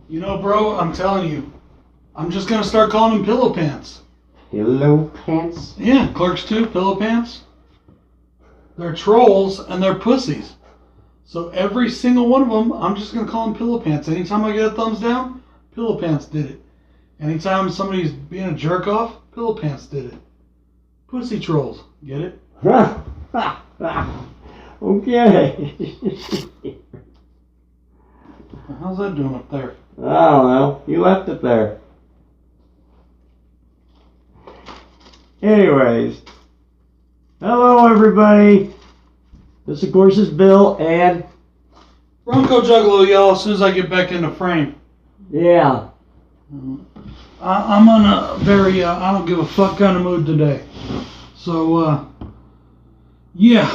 You know, bro, I'm telling you, I'm just gonna start calling them pillow pants. Pillow pants? Yeah, Clerks 2, pillow pants. They're trolls and they're pussies. So every single one of them, I'm just gonna call them pillow pants. Anytime I get a thumbs down, pillow pants did it. Anytime somebody's being a jerk off, pillow pants did it. Pussy trolls, get it? Okay. How's that doing up there? I don't know. You left it there. Anyways. Hello, everybody. This, of course, is Bill and... BroncoJuggalo, y'all, as soon as I get back into frame. Yeah. I'm on a very, I don't give a fuck kind of mood today. So, yeah,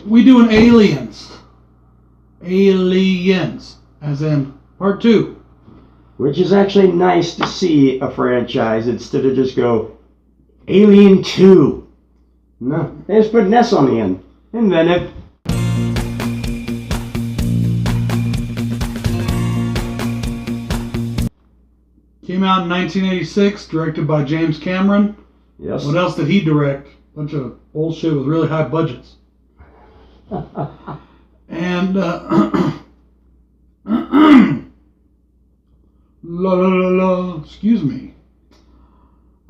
we doing Aliens. Aliens, as in part 2. Which is actually nice to see a franchise instead of just go Alien 2. No, they just put an S on the end. Inventive. Came out in 1986, directed by James Cameron. Yes. What else did he direct? Bunch of bullshit with really high budgets. And, excuse me.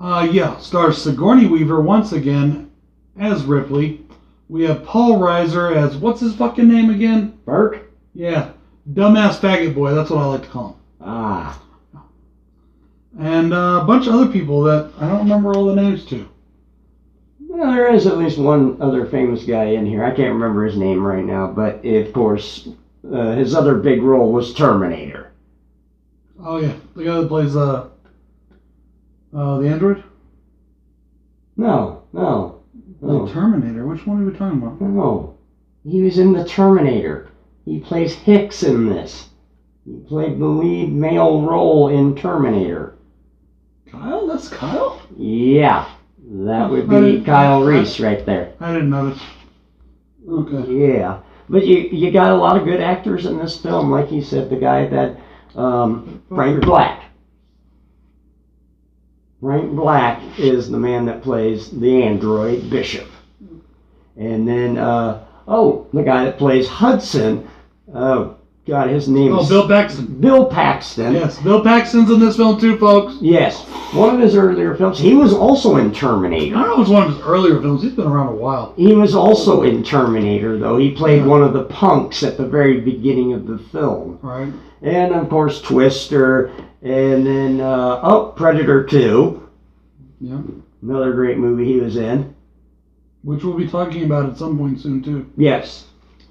Yeah, stars Sigourney Weaver once again as Ripley. We have Paul Reiser as, what's his fucking name again? Burke? Yeah, dumbass faggot boy, that's what I like to call him. Ah. And a bunch of other people that I don't remember all the names to. Well, there is at least one other famous guy in here. I can't remember his name right now, but of course, his other big role was Terminator. Oh yeah, the guy that plays the android? No. The Terminator. Which one are we talking about? No. He was in the Terminator. He plays Hicks in this. He played the lead male role in Terminator. Kyle? That's Kyle? Yeah. That would be Kyle Reese right there. I didn't notice. Okay. Yeah. But you got a lot of good actors in this film. Like you said, the guy that... Frank Black. Frank Black is the man that plays the android Bishop. And then, the guy that plays Hudson, God, his name is... Bill Paxton. Bill Paxton. Yes, Bill Paxton's in this film too, folks. Yes. One of his earlier films. He was also in Terminator. I don't know if it was one of his earlier films. He's been around a while. He was also in Terminator, though. He played one of the punks at the very beginning of the film. Right. And, of course, Twister. And then, Predator 2. Yeah. Another great movie he was in. Which we'll be talking about at some point soon, too. Yes.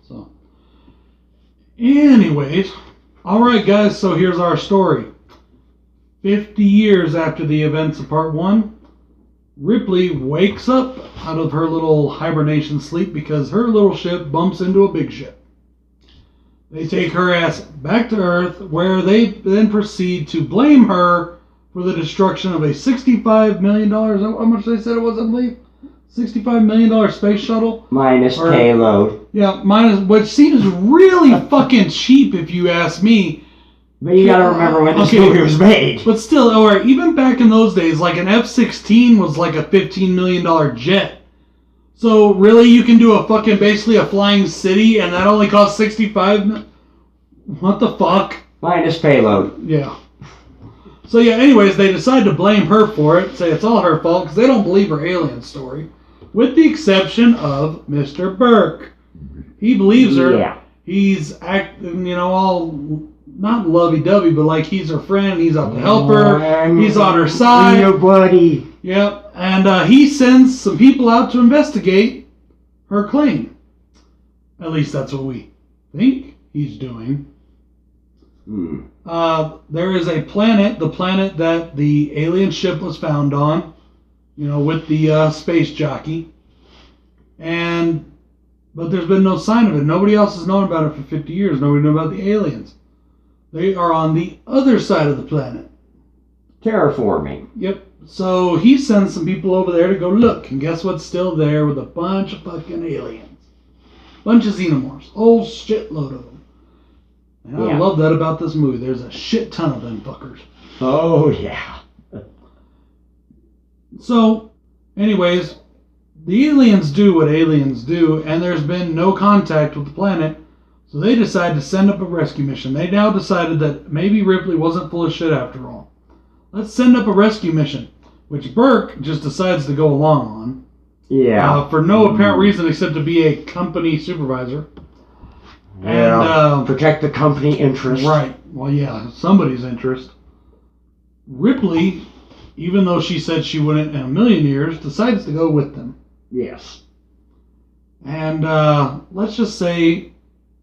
So, anyways, alright guys, so here's our story. 50 years after the events of part 1, Ripley wakes up out of her little hibernation sleep because her little ship bumps into a big ship. They take her ass back to Earth, where they then proceed to blame her for the destruction of a $65 million, is that how much they said it was, I believe? $65 million space shuttle. Minus payload. Yeah, minus, which seems really fucking cheap if you ask me. But you gotta remember when this movie was made. But still, alright, even back in those days, like an F-16 was like a $15 million jet. So really you can do basically a flying city and that only costs $65 What the fuck? Minus payload. Yeah. So yeah, anyways, they decide to blame her for it, say it's all her fault, because they don't believe her alien story. With the exception of Mr. Burke. He believes her. Yeah. He's acting, all not lovey-dovey, but like he's her friend, he's out to help her, he's on her side. Your buddy. Yep, and he sends some people out to investigate her claim. At least that's what we think he's doing. There is a planet, the planet that the alien ship was found on, with the space jockey. But there's been no sign of it. Nobody else has known about it for 50 years. Nobody knew about the aliens. They are on the other side of the planet. Terraforming. Yep. So he sends some people over there to go look. And guess what's still there with a bunch of fucking aliens? Bunch of xenomorphs. Whole shitload of them. And I love that about this movie. There's a shit ton of them fuckers. Oh, yeah. So, anyways, the aliens do what aliens do, and there's been no contact with the planet, so they decide to send up a rescue mission. They now decided that maybe Ripley wasn't full of shit after all. Let's send up a rescue mission, which Burke just decides to go along on. Yeah. For no apparent reason except to be a company supervisor. Yeah. And protect the company interest. Right. Well, yeah, somebody's interest. Ripley, even though she said she wouldn't in a million years, decides to go with them. Yes. And let's just say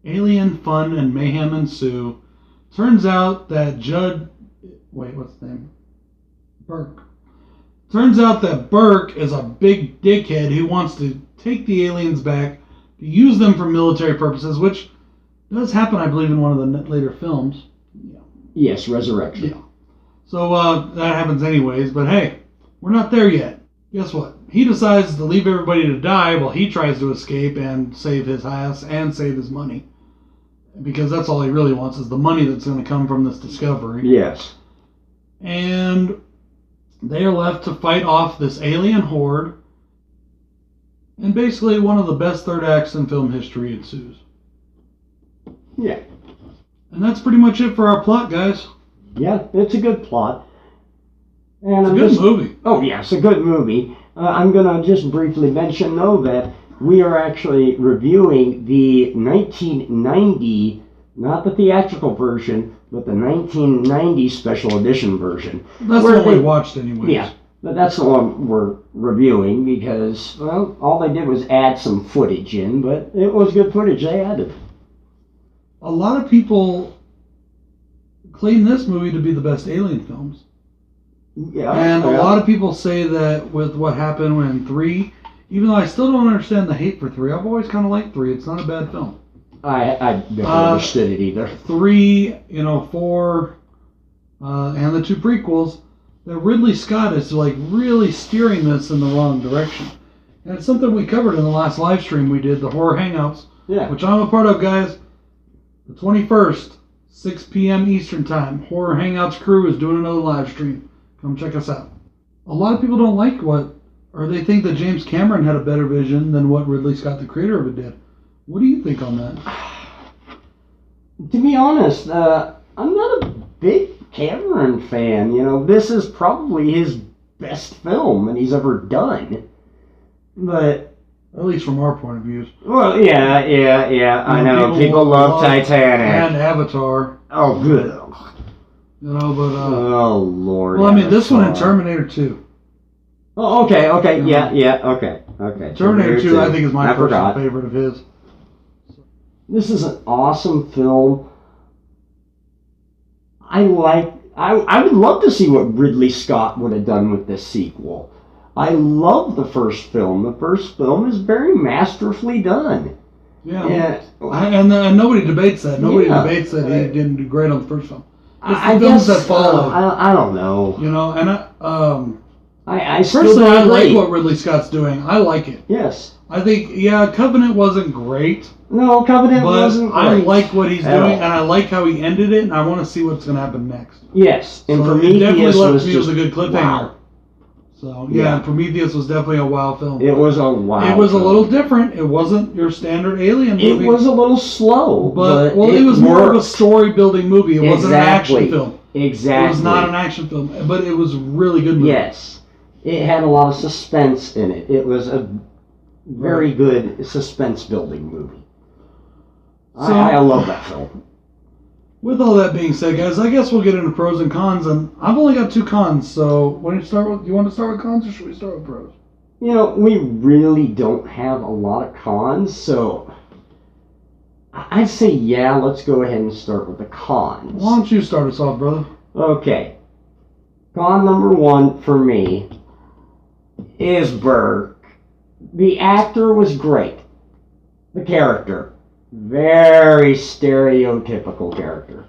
alien fun and mayhem ensue. Turns out that what's his name? Burke. Turns out that Burke is a big dickhead who wants to take the aliens back to use them for military purposes, which does happen, I believe, in one of the later films. Yeah. Yes, Resurrection. Yeah. So that happens anyways, but hey, we're not there yet. Guess what? He decides to leave everybody to die while he tries to escape and save his ass and save his money. Because that's all he really wants is the money that's going to come from this discovery. Yes. And they are left to fight off this alien horde. And basically one of the best third acts in film history ensues. Yeah. And that's pretty much it for our plot, guys. Yeah, it's a good plot. And it's a good movie. Oh, yeah, it's a good movie. I'm going to just briefly mention, though, that we are actually reviewing the 1990, not the theatrical version, but the 1990 special edition version. That's the one we watched anyway. Yeah, but that's the one we're reviewing because, well, all they did was add some footage in, but it was good footage they added. A lot of people claim this movie to be the best Alien films. Yeah. And a lot of people say that with what happened when 3, even though I still don't understand the hate for 3, I've always kind of liked 3. It's not a bad film. I never understood it either. 3, 4, and the 2 prequels, that Ridley Scott is like really steering this in the wrong direction. And it's something we covered in the last live stream we did, the Horror Hangouts, which I'm a part of, guys. The 21st, 6 p.m. Eastern Time, Horror Hangouts crew is doing another live stream. Come check us out. A lot of people don't like or they think that James Cameron had a better vision than what Ridley Scott, the creator of it, did. What do you think on that? To be honest, I'm not a big Cameron fan. This is probably his best film that he's ever done. But at least from our point of view. Well, yeah. I know people love Titanic and Avatar. Oh, good. Oh Lord. Well, I mean, this one and Terminator 2. Oh, okay, okay. Terminator 2, I think, is my personal favorite of his. This is an awesome film. I would love to see what Ridley Scott would have done with this sequel. I love the first film. The first film is very masterfully done. Yeah. And nobody debates that. Nobody debates that he didn't do great on the first film. It's the films that follow. I don't know. And I personally, I like what Ridley Scott's doing. I like it. Yes. I think, Covenant wasn't great. No, Covenant wasn't great. I like what he's doing, and I like how he ended it, and I want to see what's going to happen next. Yes, and so Prometheus definitely left me was with a good cliffhanger. Wow. So, Prometheus was definitely a wow film. It was a wow It was film. A little different. It wasn't your standard Alien movie. It was a little slow. But it was more of a story-building movie. It wasn't an action film. Exactly. It was not an action film, but it was a really good movie. Yes. It had a lot of suspense in it. It was a very good suspense-building movie. So, I love that film. With all that being said, guys, I guess we'll get into pros and cons, and I've only got 2 cons, so you want to start with cons, or should we start with pros? We really don't have a lot of cons, so I'd say, let's go ahead and start with the cons. Why don't you start us off, brother? Okay. Con number 1 for me is Burke. The actor was great. The character, very stereotypical character.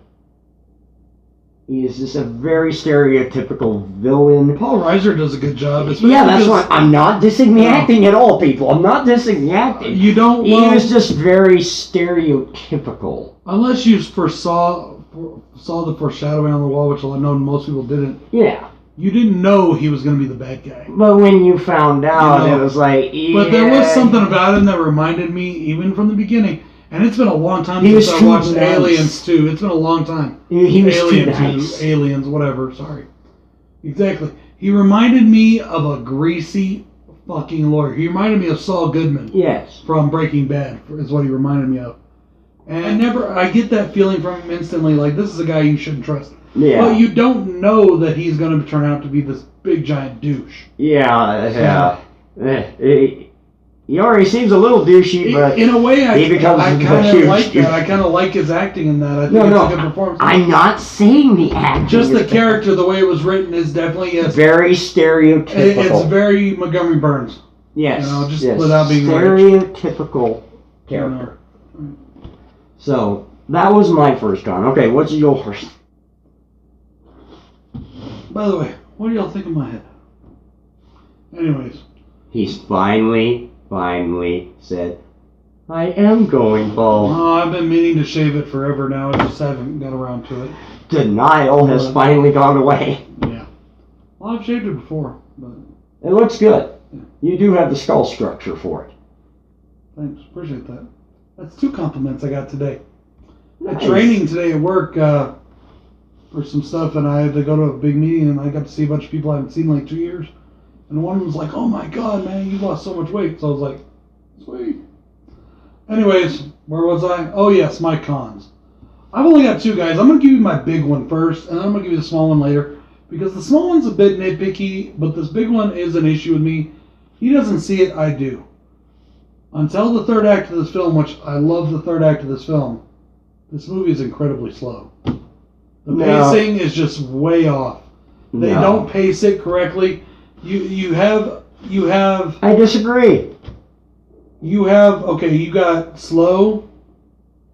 He is just a very stereotypical villain. Paul Reiser does a good job. Yeah, that's why I'm not dissing the acting at all, people. I'm not dissing the acting. You don't. He was just very stereotypical. Unless you saw the foreshadowing on the wall, which I know most people didn't. Yeah. You didn't know he was going to be the bad guy. But when you found out, it was like, yeah. But there was something about him that reminded me, even from the beginning. And it's been a long time since I watched Aliens 2. It's been a long time. He was Alien too nice. 2, Aliens, whatever. Sorry. Exactly. He reminded me of a greasy fucking lawyer. He reminded me of Saul Goodman. Yes. From Breaking Bad is what he reminded me of. And I get that feeling from him instantly. Like, this is a guy you shouldn't trust. Yeah. But you don't know that he's going to turn out to be this big giant douche. Yeah. He already seems a little douchey, but in a way, I kind of like douche. that. I kind of like his acting in that. I think it's a good performance. I'm not saying the acting. Just the character, the way it was written, is definitely very stereotypical. It's very Montgomery Burns. Yes. Without being stereotypical character. So that was my first one. Okay, what's yours? By the way, what do y'all think of my head? Anyways. He's finally said, I am going bald. Oh, I've been meaning to shave it forever now. I just haven't got around to it. Denial has finally gone away. Yeah. Well, I've shaved it before, but... It looks good. Yeah. You do have the skull structure for it. Thanks. Appreciate that. That's 2 compliments I got today. Nice. At training today at work for some stuff, and I had to go to a big meeting, and I got to see a bunch of people I haven't seen in like 2 years. And one of them was like, oh my God, man, you lost so much weight. So I was like, sweet. Anyways, where was I? Oh, yes, my cons. I've only got 2, guys. I'm going to give you my big one first, and then I'm going to give you the small one later. Because the small one's a bit nitpicky, but this big one is an issue with me. He doesn't see it, I do. Until the 3rd act of this film, which I love the 3rd act of this film, this movie is incredibly slow. The pacing is just way off. They don't pace it correctly. You have. I disagree. You got slow,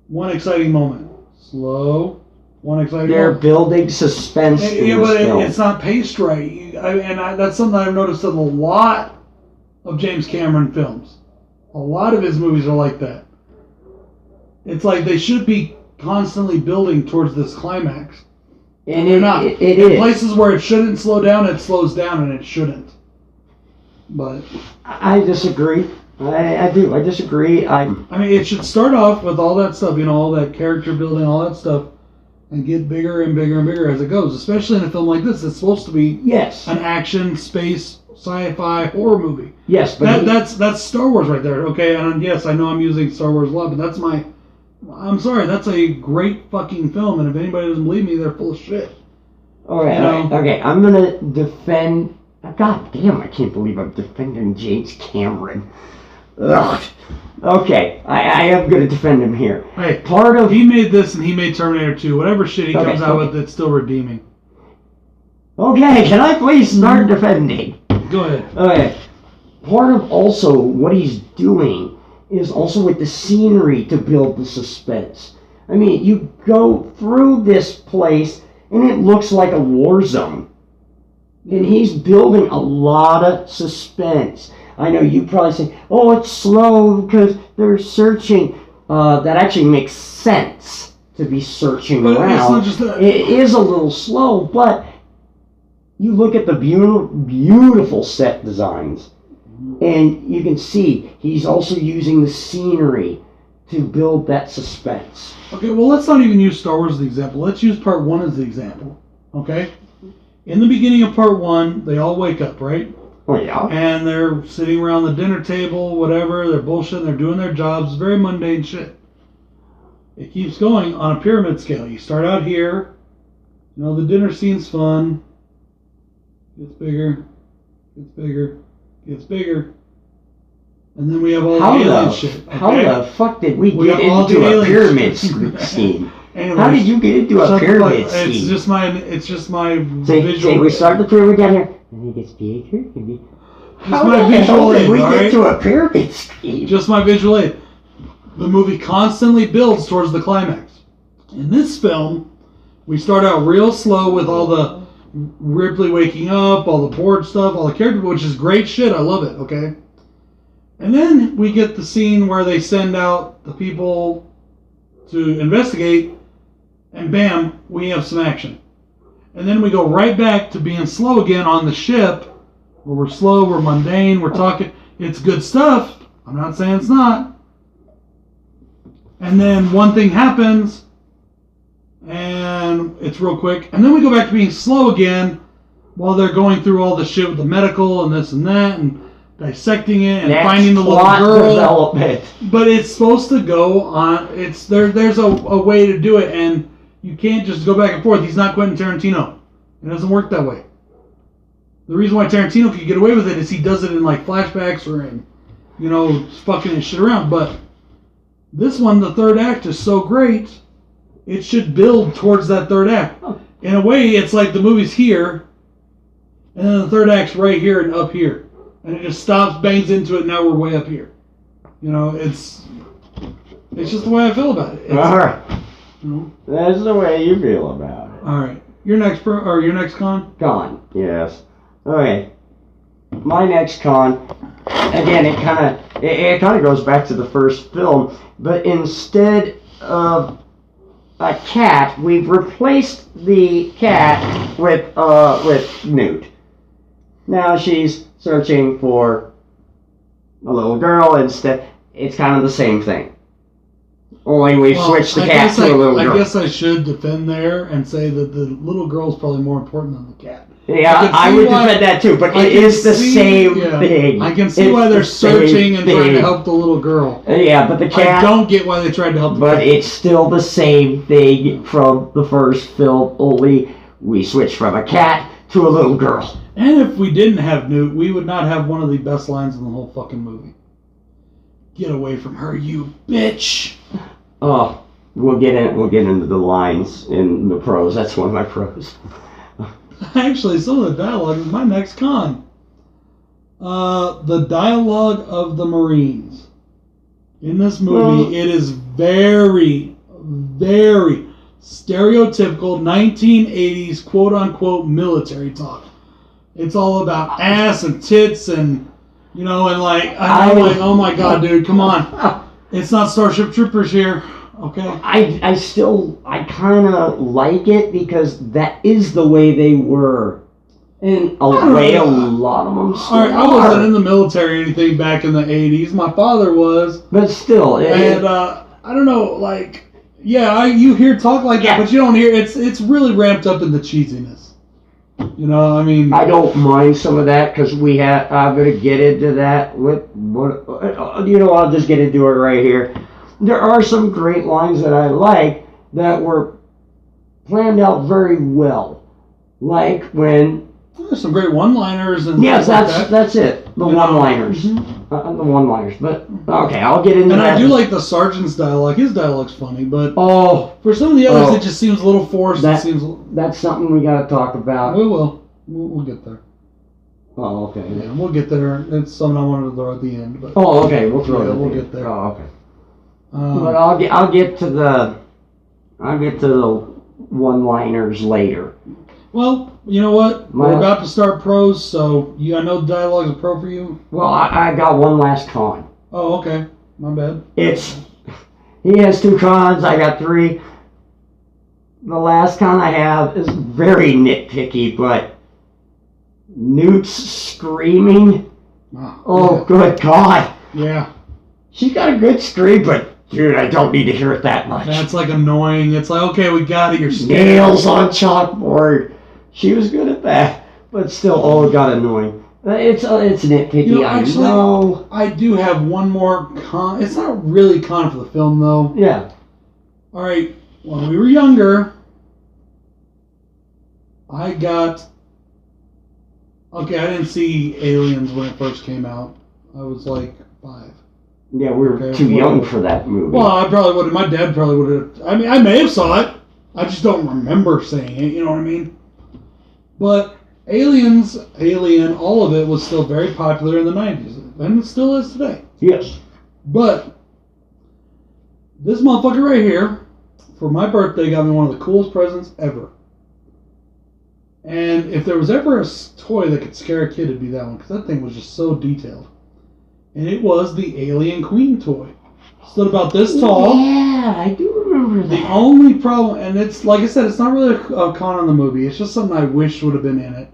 one exciting moment. Slow, one exciting They're moment. building suspense. But it's not paced right. That's something I've noticed in a lot of James Cameron films. A lot of his movies are like that. It's like they should be constantly building towards this climax. And they're not. In places where it shouldn't slow down, it slows down, and it shouldn't. But I disagree. I do. I disagree. I mean, it should start off with all that stuff, all that character building, all that stuff, and get bigger and bigger and bigger as it goes. Especially in a film like this, it's supposed to be an action, space, sci-fi horror movie. Yes, but that's Star Wars right there. Okay, and yes, I know I'm using Star Wars a lot, but I'm sorry, that's a great fucking film, and if anybody doesn't believe me, they're full of shit. Okay, I'm gonna defend... God damn, I can't believe I'm defending James Cameron. Ugh. Okay, I am gonna defend him here. Hey, he made this and he made Terminator 2. Whatever shit he comes out with, it's still redeeming. Okay, can I please start defending? Go ahead. Okay, part of also what he's doing is also with the scenery to build the suspense. I mean, you go through this place and it looks like a war zone. And he's building a lot of suspense. I know you probably say, oh, it's slow because they're searching. That actually makes sense to be searching around. It's not just that. It is a little slow, but you look at the beautiful set designs. And you can see he's also using the scenery to build that suspense. Okay, well, let's not even use Star Wars as the example. Let's use part 1 as the example. Okay? In the beginning of part 1, they all wake up, right? Oh, yeah. And they're sitting around the dinner table, whatever. They're bullshitting. They're doing their jobs. Very mundane shit. It keeps going on a pyramid scale. You start out here. The dinner scene's fun. Gets bigger. Gets bigger. Gets bigger. And then we have all the alien shit. Okay? How the fuck did we get into a pyramid scene? Anyways, how did you get into a pyramid scene? It's just my visual. We start the pyramid down here, and it gets bigger. How the hell did we get to a pyramid scheme? Just my visual aid. The movie constantly builds towards the climax. In this film, We start out real slow with all the Ripley waking up, all the board stuff, all the character, which is great shit. I love it, okay? And then we get the scene where they send out the people to investigate, and bam, we have some action. And then we go right back to being slow again on the ship, where we're slow, we're mundane, we're talking. It's good stuff. I'm not saying it's not. And then one thing happens, and it's real quick. And then we go back to being slow again while they're going through all the shit with the medical and this and that, and dissecting it and finding the little girl. Development. But it's supposed to go on. There's a way to do it, and you can't just go back and forth. He's not Quentin Tarantino. It doesn't work that way. The reason why Tarantino can get away with it is he does it in like flashbacks or in, fucking and shit around. But this one, the third act is so great, it should build towards that third act. In a way, it's like the movie's here, and then the third act's right here and up here. And it just stops, bangs into it, and now we're way up here. It's just the way I feel about it. All right. That's the way you feel about it. All right. Your next con? Con, yes. Okay. My next con, again, it kind of goes back to the first film, but instead of a cat, we've replaced the cat with Newt. Now she's searching for a little girl instead. It's kind of the same thing. Only we've switched the cat to a little girl. I guess I should defend there and say that the little girl is probably more important than the cat. Yeah, I would defend that too, but it is the same thing. I can see why they're searching and trying to help the little girl. Yeah, but the cat... I don't get why they tried to help the cat. But it's still the same thing from the first film, only we switched from a cat to a little girl. And if we didn't have Newt, we would not have one of the best lines in the whole fucking movie. Get away from her, you bitch! Oh, we'll get into the lines in the pros. That's one of my pros. Actually, some of the dialogue is my next con. The dialogue of the Marines. In this movie, it is very, very stereotypical 1980s quote-unquote military talk. It's all about ass and tits and, I'm like, oh my god, dude, come on. It's not Starship Troopers here, okay? I kind of like it because that is the way they were. In a way, a lot of them still are. I wasn't in the military or anything back in the 80s. My father was. But still. And, I don't know, you hear talk like that, but you don't hear, it's really ramped up in the cheesiness. I don't mind some of that because I'm going to get into that I'll just get into it right here. There are some great lines that I like that were planned out very well. Like when... There's some great one-liners and yes, that's it. The one-liners. Mm-hmm. The one-liners. But, okay, I'll get into that. And I do like the sergeant's dialogue. His dialogue's funny, but for some of the others, it just seems a little forced. That's something we got to talk about. We will. We'll get there. Oh, okay. Yeah, we'll get there. It's something I wanted to throw at the end. But okay. We'll throw it at we'll get there. Oh, okay. But I'll get to the one-liners later. Well, you know what? We're about to start pros, so I know the dialogue's a pro for you. Well, I got one last con. Oh, okay. My bad. He has 2 cons, I got 3. The last con I have is very nitpicky, but Newt's screaming. Oh, good God. Yeah. She got a good scream, but dude, I don't need to hear it that much. That's annoying. It's okay, we got it. You're scared. Nails on chalkboard. She was good at that, but still, it got annoying. It's nitpicky. Actually, I do have one more con. It's not really con for the film, though. Yeah. All right. When we were younger, I didn't see Aliens when it first came out. I was like 5. Yeah, we were too young for that movie. Well, I probably would have. My dad probably would have. I mean, I may have saw it. I just don't remember seeing it. You know what I mean? But Alien, all of it was still very popular in the 90s. And it still is today. Yes. But this motherfucker right here for my birthday, got me one of the coolest presents ever. And if there was ever a toy that could scare a kid, it'd be that one, because that thing was just so detailed. And it was the Alien Queen toy. Stood about this tall. Yeah, I do remember that. The only problem, and it's like I said, it's not really a con on the movie. It's just something I wish would have been in it.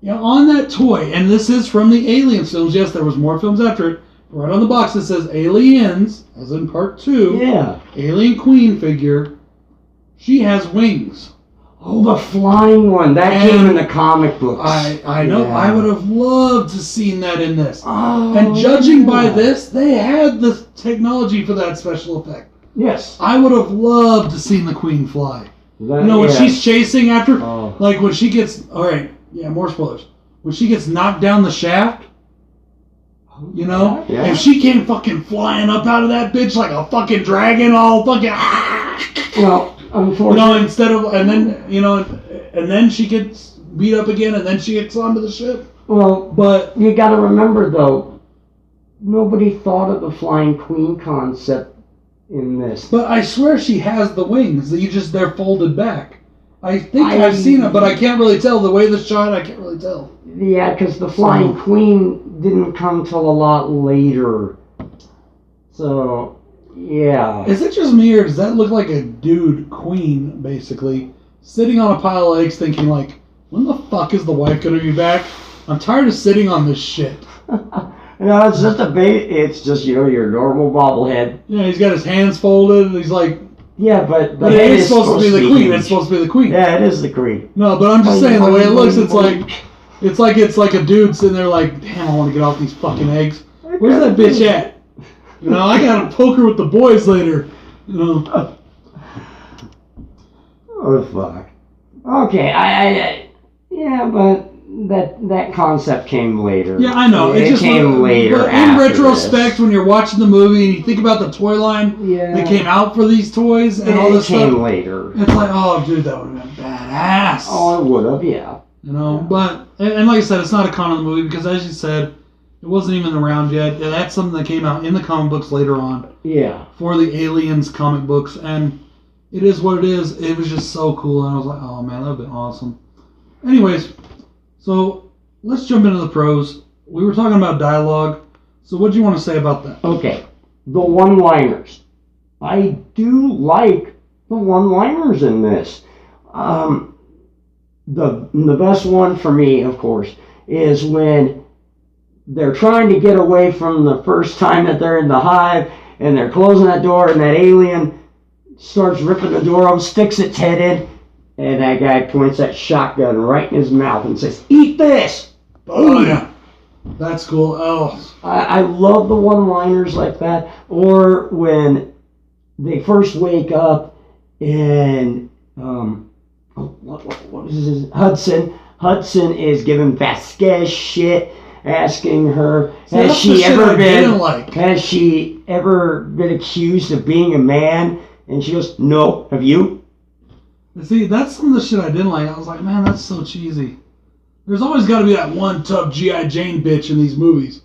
You know, on that toy, and this is from the Alien films. Yes, there was more films after it. Right on the box it says Aliens, as in part 2. Yeah. Alien Queen figure. She has wings. Oh, the flying one. That came in the comic books. I know. Yeah. I would have loved to seen that in this. Oh, and judging by this, they had the technology for that special effect. Yes. I would have loved to seen the Queen fly. When she's chasing after, like when she gets, alright, yeah, more spoilers. When she gets knocked down the shaft, if she came fucking flying up out of that bitch like a fucking dragon, all fucking, well, unfortunately, instead of, and then she gets beat up again, and then she gets onto the ship. Well, but you got to remember though, nobody thought of the flying queen concept in this. But I swear she has the wings. They're folded back. I think I've seen it, but I can't really tell the way the shot. I can't really tell. Yeah, because the flying queen didn't come till a lot later. So. Yeah. Is it just me, or does that look like a dude queen, basically, sitting on a pile of eggs thinking, like, when the fuck is the wife going to be back? I'm tired of sitting on this shit. No, it's just it's just, your normal bobblehead. Yeah, he's got his hands folded, and he's like... Yeah, but it is supposed to be the queen. It's supposed to be the queen. Yeah, it is the queen. No, but I'm just saying, the way it looks, it's like a dude sitting there like, damn, I want to get off these fucking eggs. Where's that bitch at? I got to poke her with the boys later. Oh, fuck. Okay, yeah, but that concept came later. Yeah, I know. It just came later. But in retrospect, when you're watching the movie and you think about the toy line that came out for these toys and all this stuff. It came later. It's like, oh, dude, that would have been badass. Oh, it would have, yeah. But, and like I said, it's not a con of the movie because, as you said, it wasn't even around yet. And that's something that came out in the comic books later on. Yeah. For the Aliens comic books. And it is what it is. It was just so cool. And I was like, oh, man, that would have been awesome. Anyways, so let's jump into the pros. We were talking about dialogue. So what do you want to say about that? Okay. The one-liners. I do like the one-liners in this. The best one for me, of course, is when they're trying to get away from the first time that they're in the hive, and they're closing that door, and that alien starts ripping the door open, sticks its head in, and that guy points that shotgun right in his mouth and says, "Eat this!" Oh, yeah. That's cool. Oh. I love the one-liners like that. Or when they first wake up and what is his Hudson is giving Vasquez shit, asking her, has she ever been accused of being a man? And she goes, no. Have you? See, that's some of the shit I didn't like. I was like, man, that's so cheesy. There's always got to be that one tough G.I. Jane bitch in these movies.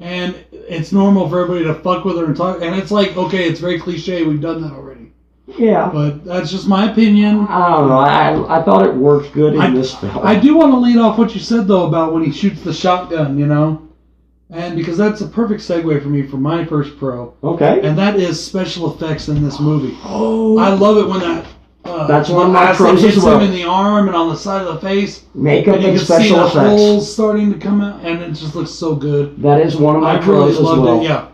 And it's normal for everybody to fuck with her and talk. And it's like, okay, it's very cliche. We've done that already. Yeah. But that's just my opinion. I don't know. I thought it worked good in this film. I do want to lead off what you said, though, about when he shoots the shotgun, And because that's a perfect segue for me for my first pro. Okay. And that is special effects in this movie. Oh. I love it when that... that's one of my pros as well. Hits him in the arm and on the side of the face. Makeup and special effects. You can see the holes starting to come out, and it just looks so good. That is one of my pros as well. I really loved it, yeah.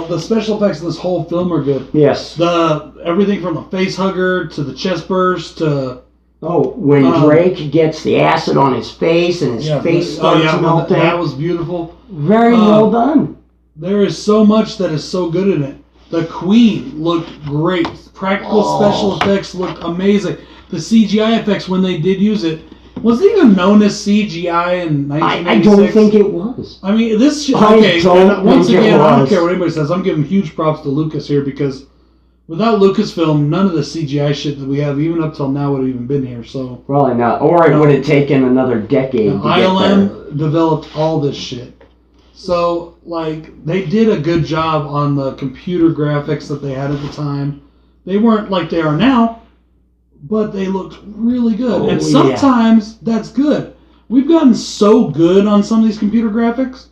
The special effects in this whole film are good. Yes. Everything from the face hugger to the chest burst to... Oh, when Drake gets the acid on his face and his face starts melting. That was beautiful. Very well done. There is so much that is so good in it. The Queen looked great. Practical special effects looked amazing. The CGI effects, when they did use it, was it even known as CGI in 1996? I don't think it was. I mean, this... Okay, once again, I don't care what anybody says. I'm giving huge props to Lucas here because without Lucasfilm, none of the CGI shit that we have, even up till now, would have even been here. So probably not. Or it would have taken another decade to ILM developed all this shit. So, they did a good job on the computer graphics that they had at the time. They weren't like they are now, but they looked really good. Oh, and sometimes that's good. We've gotten so good on some of these computer graphics.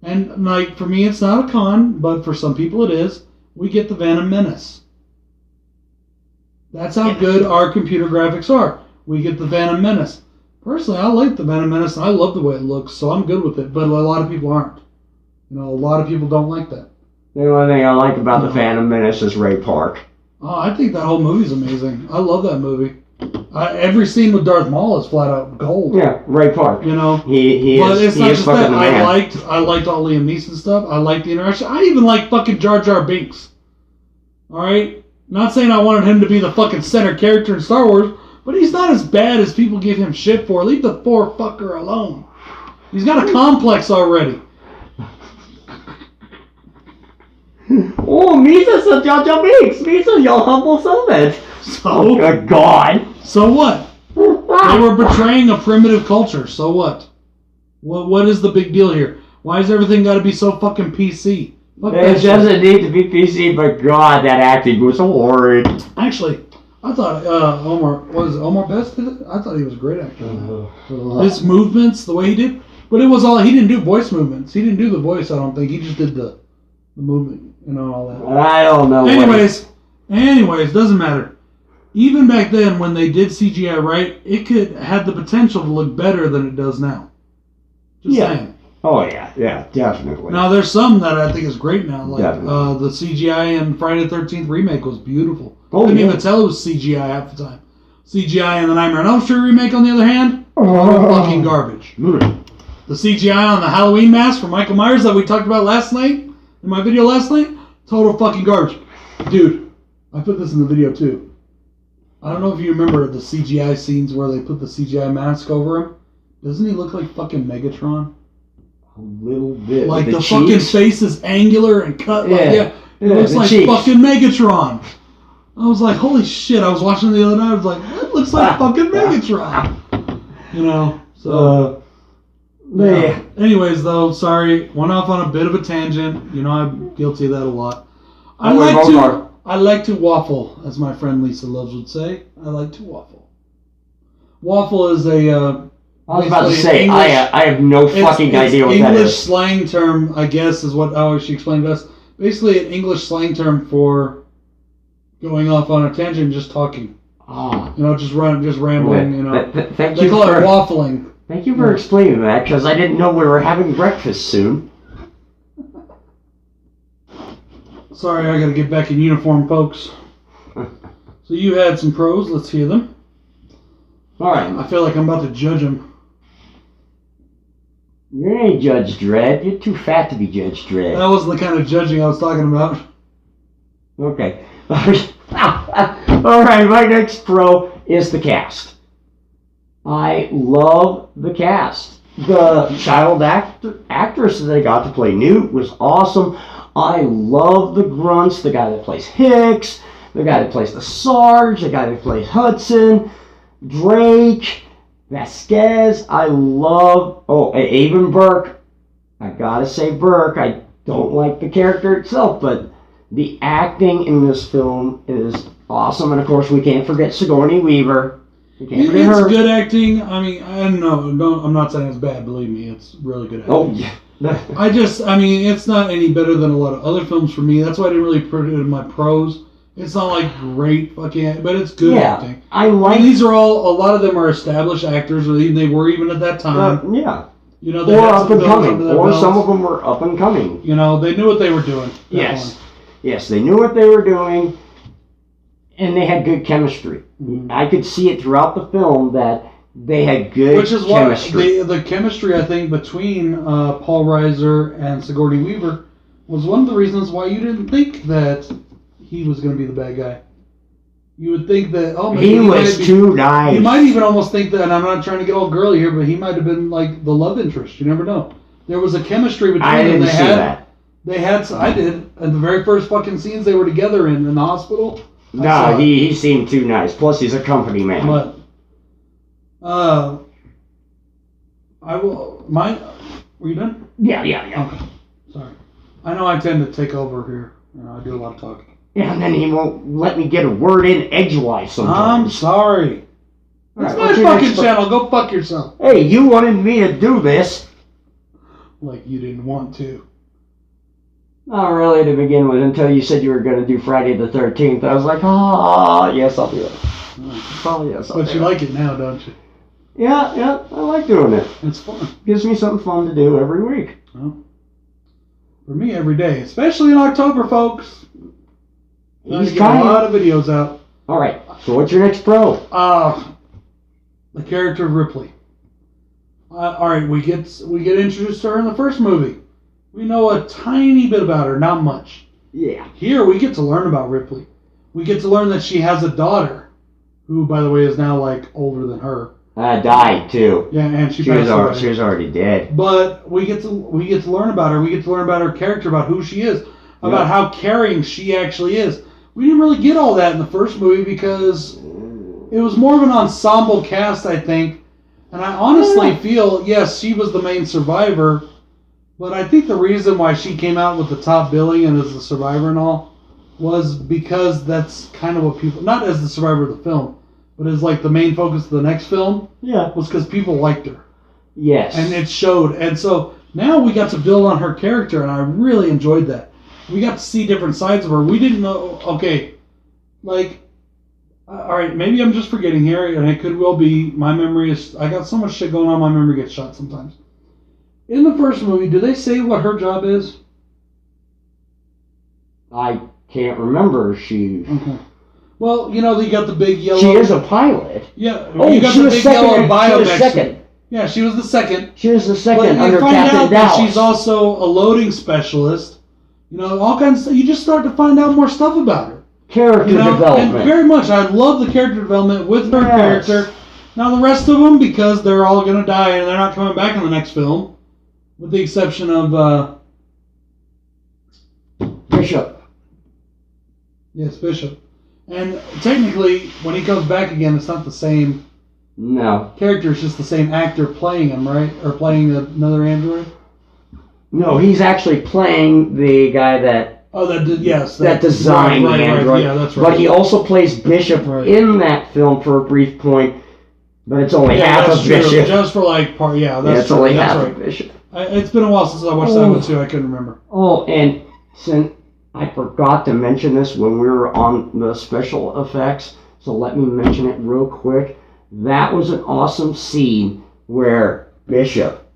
And like for me, it's not a con, but for some people it is. We get the Phantom Menace. That's how good our computer graphics are. We get the Phantom Menace. Personally, I like the Phantom Menace. I love the way it looks, so I'm good with it. But a lot of people aren't. You know, a lot of people don't like that. The only thing I like about the Phantom Menace is Ray Park. Oh, I think that whole movie's amazing. I love that movie. Every scene with Darth Maul is flat out gold. Yeah, Ray Park. You know, but it's not just that. I I liked all Liam Neeson stuff. I liked the interaction. I even like fucking Jar Jar Binks. All right, not saying I wanted him to be the fucking center character in Star Wars, but he's not as bad as people give him shit for. Leave the poor fucker alone. He's got a complex already. Oh, Misa's a Jar Jar Binks. Misa's your humble servant. So, oh, good God. So what? They were betraying a primitive culture. So what? What is the big deal here? Why has everything got to be so fucking PC? It doesn't need to be PC, but God, that acting was horrid. Actually, I thought Omar Best did it? I thought he was a great actor. His movements, the way he did, but it was all he didn't do voice movements. He didn't do the voice. I don't think he just did the movement, you know, all that. I don't know. Anyways, doesn't matter. Even back then, when they did CGI right, it had the potential to look better than it does now. Just saying. Oh yeah, definitely. Now there's some that I think is great now, like the CGI in Friday the 13th remake was beautiful. I couldn't even tell it was CGI half the time. CGI in the Nightmare on Elm Street remake, on the other hand, fucking garbage. The CGI on the Halloween mask for Michael Myers that we talked about last night, in my video last night, total fucking garbage. Dude, I put this in the video too. I don't know if you remember the CGI scenes where they put the CGI mask over him. Doesn't he look like fucking Megatron? A little bit. Like the fucking face is angular and cut. It looks like cheeks. fucking Megatron. I was like, holy shit. I was watching it the other night. I was like, that looks like fucking Megatron. You know, so. Yeah. Anyways, though, sorry. Went off on a bit of a tangent. You know, I'm guilty of that a lot. I like to waffle, as my friend Lisa Loves would say. I like to waffle. Waffle is a... I was about to say, I have no fucking idea what that is. English slang term, I guess, is how she explained best. Basically, an English slang term for going off on a tangent and just talking. Oh. You know, just rambling, you know. They call it waffling. Thank you for explaining that, because I didn't know we were having breakfast soon. Sorry, I gotta get back in uniform, folks. So you had some pros, let's hear them. Alright. I feel like I'm about to judge them. You ain't Judge Dredd. You're too fat to be Judge Dredd. That wasn't the kind of judging I was talking about. Okay. Alright, my next pro is the cast. I love the cast. The child actress that they got to play Newt was awesome. I love the grunts. The guy that plays Hicks, the guy that plays the Sarge, the guy that plays Hudson, Drake, Vasquez. I love... Oh, even Burke. I gotta say Burke. I don't like the character itself, but the acting in this film is awesome. And of course, we can't forget Sigourney Weaver. It's good acting. I mean, I don't know. I'm not saying it's bad. Believe me, it's really good acting. Oh, yeah. I mean, it's not any better than a lot of other films for me. That's why I didn't really put it in my pros. It's not like great fucking, but it's good acting. I mean, these are all, a lot of them are established actors, or they were even at that time. Yeah. You know, or up and coming, or some of them were up and coming. You know, they knew what they were doing. Yes. Yes, they knew what they were doing, and they had good chemistry. I could see it throughout the film that they had good chemistry. Which is why the chemistry, I think, between Paul Reiser and Sigourney Weaver was one of the reasons why you didn't think that he was going to be the bad guy. You would think that, maybe he was too nice. You might even almost think that, and I'm not trying to get all girly here, but he might have been like the love interest. You never know. There was a chemistry between them. I didn't see that. I did. And the very first fucking scenes they were together in the hospital. No, he seemed too nice. Plus, he's a company man. But, were you done? Yeah. Okay. Sorry. I know I tend to take over here. I do a lot of talking. And then he won't let me get a word in edgewise I'm sometimes. sorry. It's Alright, my what's your fucking next pro- channel. Go fuck yourself. Hey, you wanted me to do this. Like you didn't want to. Not really to begin with, until you said you were going to do Friday the 13th. I was like, yes, I'll do it. Oh, yes, I'll But do you it. like it now, don't you? Yeah, I like doing it. It's fun. Gives me something fun to do every week. Well, for me, every day, especially in October, folks. Trying to get a lot of videos out. All right, so what's your next pro? The character of Ripley. All right, we get introduced to her in the first movie. We know a tiny bit about her, not much. Yeah. Here, we get to learn about Ripley. We get to learn that she has a daughter, who, by the way, is now like older than her. Died too. Yeah, and she passed away. She was already dead. But we get to learn about her. We get to learn about her character, about who she is, about how caring she actually is. We didn't really get all that in the first movie because it was more of an ensemble cast, I think. And I honestly feel, yes, she was the main survivor, but I think the reason why she came out with the top billing and as the survivor and all was because that's kind of what people, not as the survivor of the film, but as like the main focus of the next film, was because people liked her. Yes. And it showed. And so now we got to build on her character, and I really enjoyed that. We got to see different sides of her. We didn't know, okay, like, all right, maybe I'm just forgetting here, and it could well be my memory is, I got so much shit going on, my memory gets shot sometimes. In the first movie, do they say what her job is? I can't remember. Okay. Well, you know, you got the big yellow... She is a pilot. Yeah. Oh, you got she the was big second. yellow bio She was second. Yeah, she was the second. She was the second But under you find Captain out that Dallas. she's also a loading specialist. You know, all kinds of stuff. You just start to find out more stuff about her. Character development. And very much. I love the character development with her character. Now, the rest of them, because they're all going to die and they're not coming back in the next film, with the exception of... Bishop. Yes, Bishop. And technically, when he comes back again, it's not the same character. It's just the same actor playing him, right? Or playing another android? No, he's actually playing the guy that... Oh, that designed the android. Right, yeah, that's right. But he also plays Bishop in that film for a brief point. But it's only half of Bishop. Just for like part, it's only half of Bishop. It's been a while since I watched that one too. I couldn't remember. Oh, and since I forgot to mention this when we were on the special effects, so let me mention it real quick. That was an awesome scene where Bishop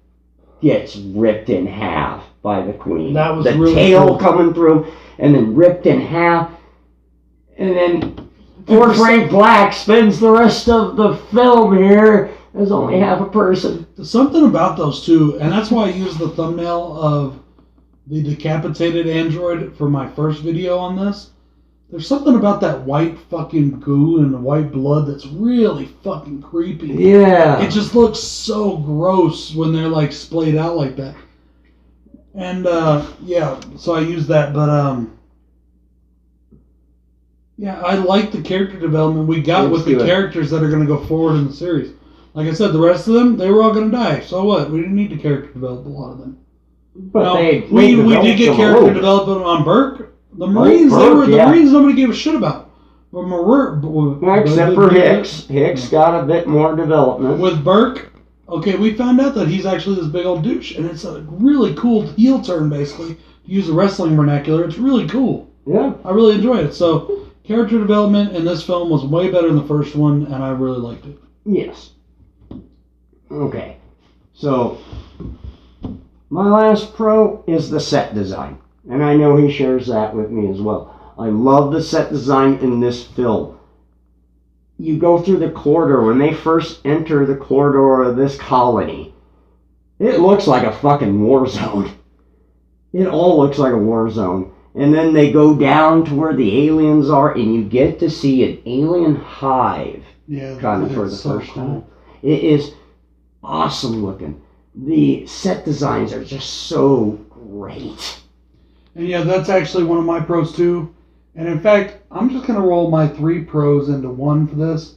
gets ripped in half by the Queen. That was the really tail cool. coming through, and then ripped in half, and then poor Frank Black spends the rest of the film here as only half a person. There's something about those two, and that's why I used the thumbnail of the decapitated android for my first video on this. There's something about that white fucking goo and the white blood that's really fucking creepy. Yeah. It just looks so gross when they're like splayed out like that. And so I used that, but I like the character development we got with the characters that are going to go forward in the series. Like I said, the rest of them, they were all going to die. So what? We didn't need to character develop a lot of them. But we did get character development on Burke. The Marines, Marines nobody gave a shit about. Except for Hicks. Hicks got a bit more development. With Burke, okay, we found out that he's actually this big old douche, and it's a really cool heel turn, basically. To use the wrestling vernacular, it's really cool. Yeah. I really enjoyed it. So, character development in this film was way better than the first one, and I really liked it. Yes. Okay. So, my last pro is the set design. And I know he shares that with me as well. I love the set design in this film. You go through the corridor. When they first enter the corridor of this colony, it looks like a fucking war zone. It all looks like a war zone. And then they go down to where the aliens are, and you get to see an alien hive. Kind of for the first time. It is awesome looking. The set designs are just so great. And that's actually one of my pros too. And in fact, I'm just going to roll my 3 pros into one for this.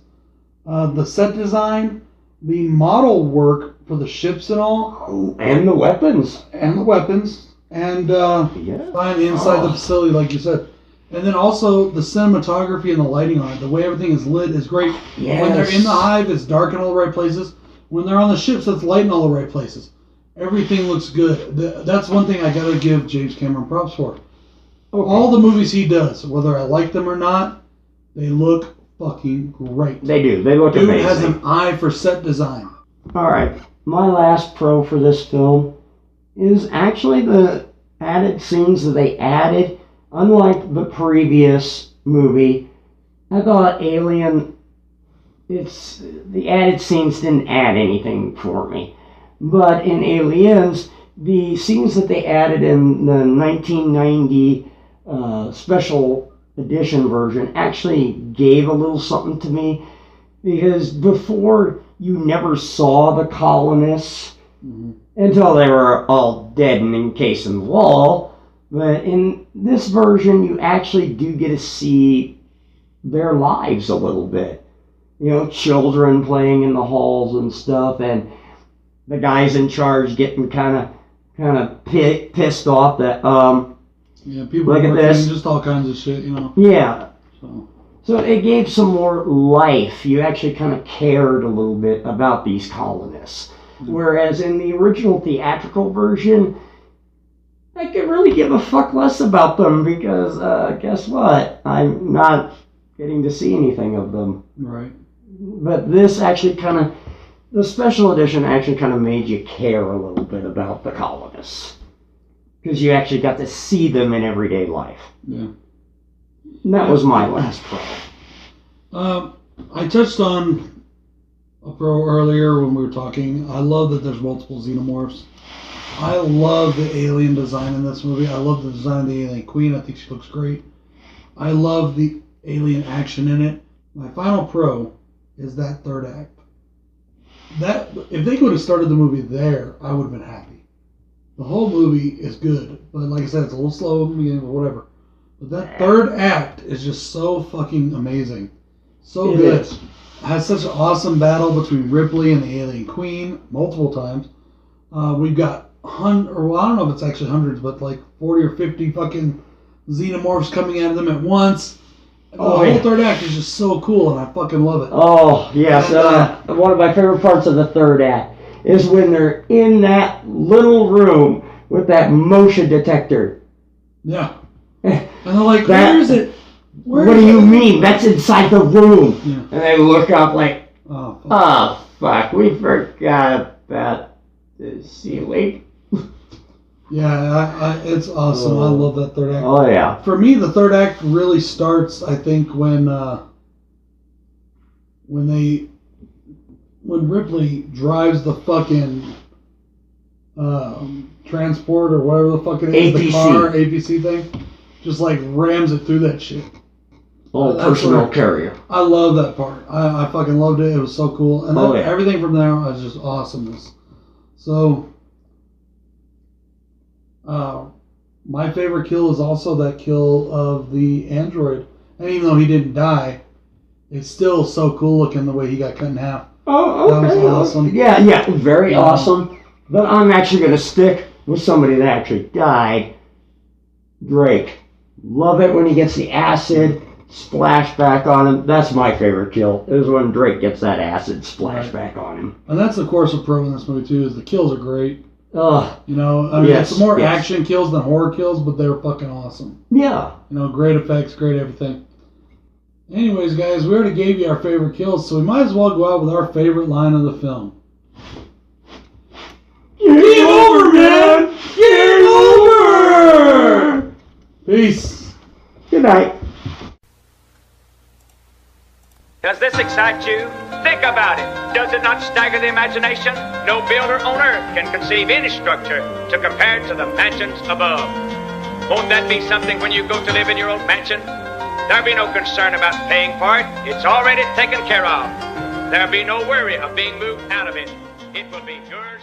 The set design, the model work for the ships and all. And the weapons. And the weapons. And inside the facility, like you said. And then also the cinematography and the lighting on it, the way everything is lit is great. Yes. When they're in the hive, it's dark in all the right places. When they're on the ships, it's light in all the right places. Everything looks good. That's one thing I gotta give James Cameron props for. Okay. All the movies he does, whether I like them or not, they look fucking great. They do. They look amazing. Dude has an eye for set design. All right. My last pro for this film is actually the added scenes that they added. Unlike the previous movie, I thought Alien, the added scenes didn't add anything for me. But in Aliens, the scenes that they added in the 1990 special edition version actually gave a little something to me. Because before, you never saw the colonists until they were all dead and encased in the wall. But in this version, you actually do get to see their lives a little bit. You know, children playing in the halls and stuff, and the guys in charge getting kind of pissed off that yeah, people look at this, just all kinds of shit, you know. Yeah. So it gave some more life. You actually kind of cared a little bit about these colonists. Whereas in the original theatrical version, I could really give a fuck less about them because guess what? I'm not getting to see anything of them. Right. But this actually the special edition actually kind of made you care a little bit about the colonists. Because you actually got to see them in everyday life. Yeah. And that was my last pro. I touched on a pro earlier when we were talking. I love that there's multiple xenomorphs. I love the alien design in this movie. I love the design of the alien queen. I think she looks great. I love the alien action in it. My final pro is that third act. That if they could have started the movie there, I would have been happy. The whole movie is good, but like I said, it's a little slow in the beginning or whatever. But that third act is just so fucking amazing. So good. It has such an awesome battle between Ripley and the alien queen multiple times. We've got I don't know if it's actually hundreds, but like 40 or 50 fucking xenomorphs coming at them at once. The whole third act is just so cool, and I fucking love it. Oh, yes. One of my favorite parts of the third act is when they're in that little room with that motion detector. Yeah. And they're like, where is it? What do you mean? That's inside the room. Yeah. And they look up like, oh, fuck, we forgot about the ceiling. Yeah, it's awesome. I love that third act. Oh, yeah. For me, the third act really starts, I think, when Ripley drives the fucking transport or whatever the fuck it is, APC. the car, APC thing, just like rams it through that shit. Personal carrier. I love that part. I fucking loved it. It was so cool. And everything from there was just awesomeness. So, my favorite kill is also that kill of the android. And even though he didn't die, it's still so cool looking the way he got cut in half. Oh, okay. That was awesome. Yeah, very awesome. But I'm actually going to stick with somebody that actually died. Drake. Love it when he gets the acid splash back on him. That's my favorite kill. Is when Drake gets that acid splash back on him. And that's, of course, a pro in this movie, too, is the kills are great. You know, I mean, yes, it's more action kills than horror kills, but they're fucking awesome. Yeah. You know, great effects, great everything. Anyways, guys, we already gave you our favorite kills, so we might as well go out with our favorite line of the film. Game over, man! Game over! Peace. Good night. Does this excite you? Think about it. Does it not stagger the imagination? No builder on earth can conceive any structure to compare to the mansions above. Won't that be something when you go to live in your own mansion? There'll be no concern about paying for it. It's already taken care of. There'll be no worry of being moved out of it. It will be yours